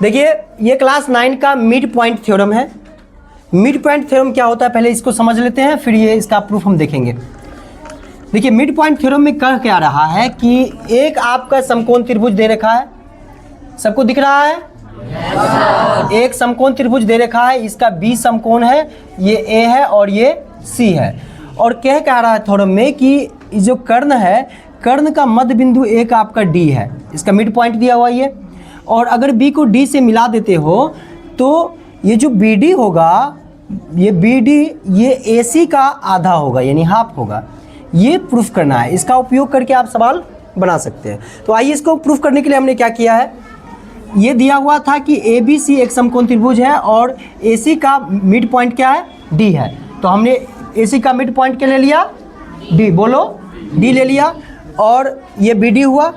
देखिए ये क्लास 9 का मिड पॉइंट थ्योरम है। मिड पॉइंट थ्योरम क्या होता है पहले इसको समझ लेते हैं, फिर ये इसका प्रूफ हम देखेंगे। देखिए मिड पॉइंट थ्योरम में कह क्या रहा है कि एक आपका समकोण त्रिभुज दे रखा है, सबको दिख रहा है? एक समकोण त्रिभुज दे रखा है, इसका बी समकोण है, ये ए है और ये सी है। और कह रहा है थ्योरम में कि जो कर्ण है, कर्ण का मध्य बिंदु एक आपका डी है, इसका मिड पॉइंट दिया हुआ ये। और अगर बी को डी से मिला देते हो तो ये जो बी डी होगा, ये बी डी ये ए सी का आधा होगा यानी हाफ होगा। ये प्रूफ करना है, इसका उपयोग करके आप सवाल बना सकते हैं। तो आइए इसको प्रूफ करने के लिए हमने क्या किया है, ये दिया हुआ था कि ए बी सी एक समकोण त्रिभुज है और ए सी का मिड पॉइंट क्या है, डी है। तो हमने ए सी का मिड पॉइंट क्या ले लिया, डी, बोलो डी ले लिया। और ये बी डी हुआ।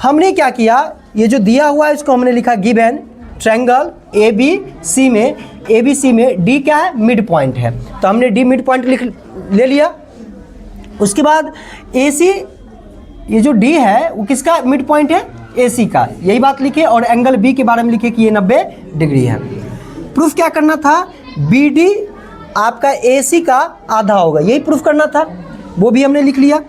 हमने क्या किया, ये जो दिया हुआ है इसको हमने लिखा given triangle A B C में डी क्या है, मिड पॉइंट है। तो हमने डी मिड पॉइंट ले लिया। उसके बाद ए सी, ये जो डी है वो किसका मिड पॉइंट है, ए सी का, यही बात लिखे। और एंगल बी के बारे में लिखे कि ये 90 डिग्री है। प्रूफ क्या करना था, बी डी आपका ए सी का आधा होगा, यही प्रूफ करना था, वो भी हमने लिख लिया।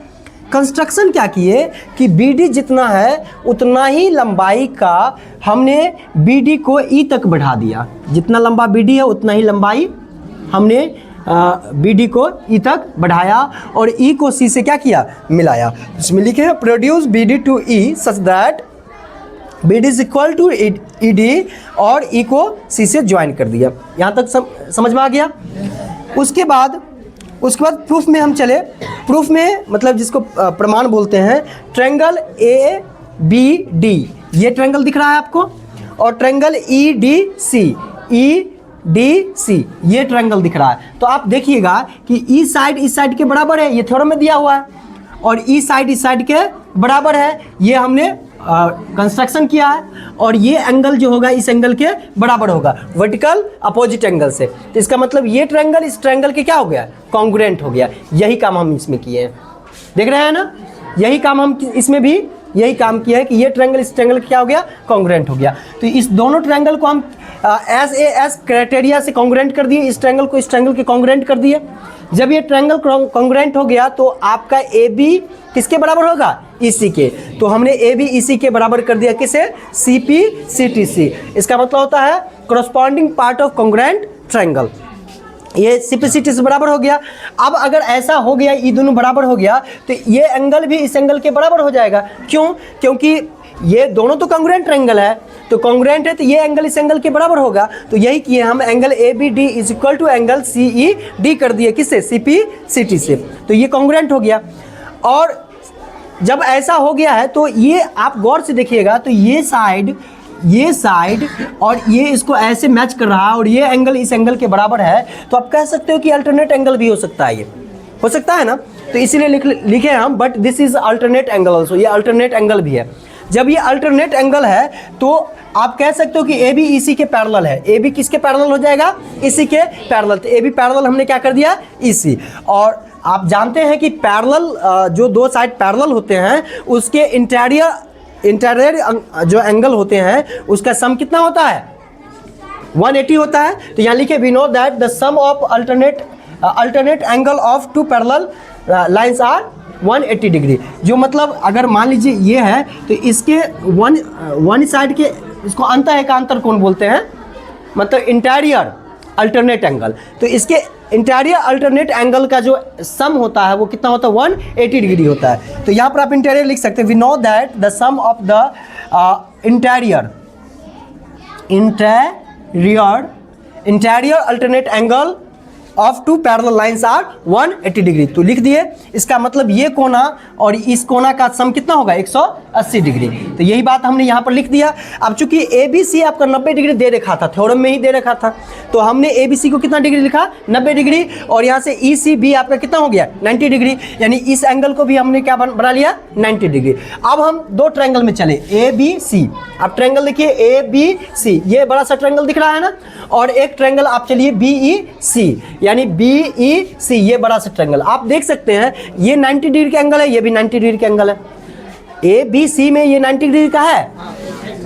कंस्ट्रक्शन क्या किए कि बी डी जितना है उतना ही लंबाई का हमने बी डी को ई तक बढ़ा दिया, जितना लंबा बी डी है उतना ही लंबाई हमने बी डी को ई तक बढ़ाया और ई को सी से क्या किया, मिलाया। इसमें लिखे हैं produce B D to E such that B D is equal to E D और ई को सी से ज्वाइन कर दिया। यहाँ तक समझ में आ गया। उसके बाद प्रूफ में हम चले। प्रूफ में मतलब जिसको प्रमाण बोलते हैं, ट्रायंगल ए बी डी, ये ट्रायंगल दिख रहा है आपको, और ट्रायंगल ई डी सी ये ट्रायंगल दिख रहा है। तो आप देखिएगा कि ई साइड इस साइड के बराबर है, ये थ्योरम में दिया हुआ है, और ई साइड इस साइड के बराबर है, ये हमने कंस्ट्रक्शन किया है। और ये एंगल जो होगा इस एंगल के बराबर होगा, वर्टिकल अपोजिट एंगल से। तो इसका मतलब ये ट्रायंगल इस ट्रायंगल के क्या हो गया, कॉन्ग्रुएंट हो गया। यही काम हम इसमें किए हैं, देख रहे हैं ना, यही काम हम इसमें भी यही काम किया है कि ये ट्रायंगल इस ट्रायंगल क्या हो गया, कॉन्ग्रुएंट हो गया। तो इस दोनों ट्रायंगल को हम एस क्राइटेरिया से कॉन्ग्रुएंट कर दिए, इस ट्रायंगल को इस ट्रायंगल के कॉन्ग्रुएंट कर दिए। जब ये ट्रायंगल कॉन्ग्रुएंट हो गया तो आपका ए बी किसके बराबर होगा, ई सी के। तो हमने ए बी ई सी के बराबर कर दिया, किसे, C P C T C. इसका मतलब होता है corresponding part of congruent triangle, ये सी पी सी टी से बराबर हो गया। अब अगर ऐसा हो गया, ये दोनों बराबर हो गया, तो ये एंगल भी इस एंगल के बराबर हो जाएगा। क्यों, क्योंकि ये दोनों तो कॉन्ग्रुएंट ट्रायंगल है, तो कॉन्ग्रुएंट है तो ये एंगल इस एंगल के बराबर होगा। तो यही किए हम, angle A B D is equal to angle C E D कर दिए, किससे, सी पी सी टी से। तो ये कॉन्ग्रुएंट हो गया। और जब ऐसा हो गया है तो ये आप गौर से देखिएगा, तो ये साइड और ये इसको ऐसे मैच कर रहा है और ये एंगल इस एंगल के बराबर है। तो आप कह सकते हो कि अल्टरनेट एंगल भी हो सकता है, ये हो सकता है ना। तो इसीलिए लिखे हम, but this is alternate angle also, ये अल्टरनेट एंगल भी है। जब ये अल्टरनेट एंगल है तो आप कह सकते हो कि ए बी ई सी के पैरेलल है। ए बी किसके पैरेलल हो जाएगा, ई सी के पैरेलल। तो ए बी पैरेलल हमने क्या कर दिया, ई सी। और आप जानते हैं कि पैरेलल, जो दो साइड पैरेलल होते हैं उसके इंटीरियर जो एंगल होते हैं उसका सम कितना होता है, 180 होता है। तो यहाँ लिखे, we know that the sum of alternate angle of two parallel lines are 180 degree. जो मतलब अगर मान लीजिए ये है तो इसके वन साइड के, इसको अंत एकांतर कोण बोलते हैं, मतलब इंटीरियर अल्टरनेट एंगल। तो इसके इंटीरियर अल्टरनेट एंगल का जो सम होता है वो कितना होता है, 180 डिग्री होता है। तो यहाँ पर आप इंटीरियर लिख सकते हैं, we know that the sum of the interior alternate angle of two parallel lines are 180 degree. तो लिख दिए, इसका मतलब ये कोना और इस कोना का सम कितना होगा, 180 डिग्री। तो यही बात हमने यहाँ पर लिख दिया। अब चूंकि ए बी सी आपका 90 डिग्री दे रखा था, थ्योरम में ही दे रखा था, तो हमने ए बी सी को कितना डिग्री लिखा, 90 डिग्री। और यहाँ से ई सी बी आपका कितना हो गया, 90 डिग्री। यानी इस एंगल को भी हमने क्या बना लिया, 90 डिग्री। अब हम दो ट्रायंगल में चले, ए बी सी। आप ट्रायंगल देखिए ए बी सी, ये बड़ा सा ट्रायंगल दिख रहा है ना, और एक ट्रायंगल आप चलिए बी ई सी, यानी बी ई सी, ये बड़ा सा ट्रायंगल आप देख सकते हैं। ये 90 डिग्री का एंगल है, ये भी 90 डिग्री का एंगल है। ए बी सी में ये 90 डिग्री का है,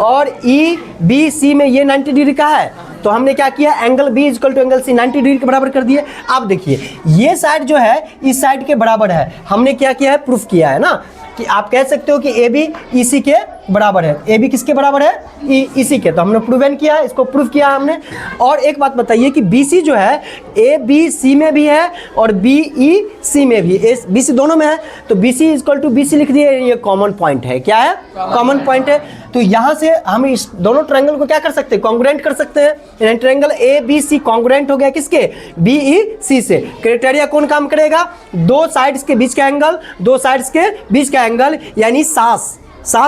और ई बी सी में ये 90 डिग्री का है, तो हमने क्या किया, angle B equal to angle C 90 degree के बराबर कर दिए। अब देखिए ये साइड जो है इस साइड के बराबर है, हमने क्या किया है, प्रूफ किया है ना, कि आप कह सकते हो कि ए बी ई सी के बराबर है। ए बी किसके बराबर है, ई सी के, तो हमने प्रूवन किया है, इसको प्रूफ किया हमने। और एक बात बताइए कि बी सी जो है ए बी सी में भी है और बी ई सी में भी, ए बी सी दोनों में है, तो B C equal to B C लिख दिए, ये कॉमन पॉइंट है। क्या है, कॉमन पॉइंट है। तो यहाँ से हम इस दोनों ट्रायंगल को क्या कर सकते हैं, कॉन्ग्रुएंट कर सकते हैं। Triangle A B C congruent हो गया किसके, बी ई सी से। क्राइटेरिया कौन काम करेगा, दो साइड्स के बीच का एंगल, दो साइड्स के बीच का एंगल, यानी सास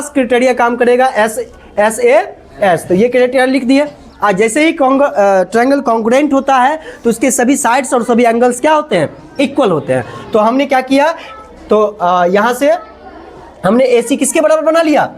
क्राइटेरिया काम करेगा, एस एस ए एस। तो ये क्राइटेरिया लिख दिए। आज जैसे ही ट्रायंगल कॉन्ग्रुएंट होता है तो उसके सभी साइड्स और सभी एंगल्स क्या होते हैं, इक्वल होते हैं। तो हमने क्या किया, तो यहाँ से हमने ए सी किसके बराबर बना लिया,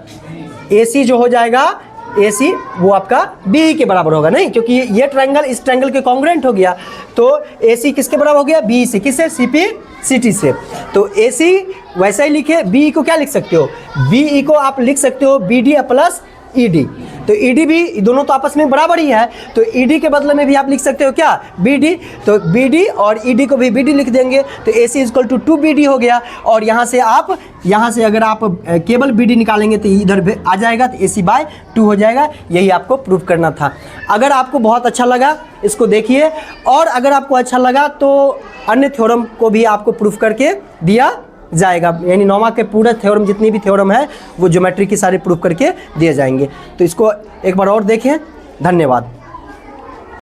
ए सी जो हो जाएगा, ए सी वो आपका बी के बराबर होगा, नहीं, क्योंकि ये ट्रायंगल इस ट्रायंगल के कॉन्ग्रुएंट हो गया। तो ए सी किसके बराबर हो गया, बी सी, किससे, सी पी सी टी से। तो ए सी वैसा ही लिखे, बी को क्या लिख सकते हो, बी ई को आप लिख सकते हो B D plus E D. तो ई डी भी दोनों तो आपस में बराबर ही है, तो ई डी के बदले में भी आप लिख सकते हो क्या, बी डी। तो बी डी और ई डी को भी बी डी लिख देंगे, तो ए सी इक्वल टू 2 बी डी हो गया। और यहाँ से अगर आप केवल बी डी निकालेंगे तो इधर आ जाएगा, तो ए सी बाय 2 हो जाएगा। यही आपको प्रूफ करना था। अगर आपको बहुत अच्छा लगा इसको देखिए, और अगर आपको अच्छा लगा तो अन्य थ्योरम को भी आपको प्रूफ करके दिया जाएगा, यानी नौमा के पूरा थ्योरम, जितनी भी थ्योरम है वो ज्योमेट्री की सारी प्रूफ करके दिए जाएंगे। तो इसको एक बार और देखें। धन्यवाद।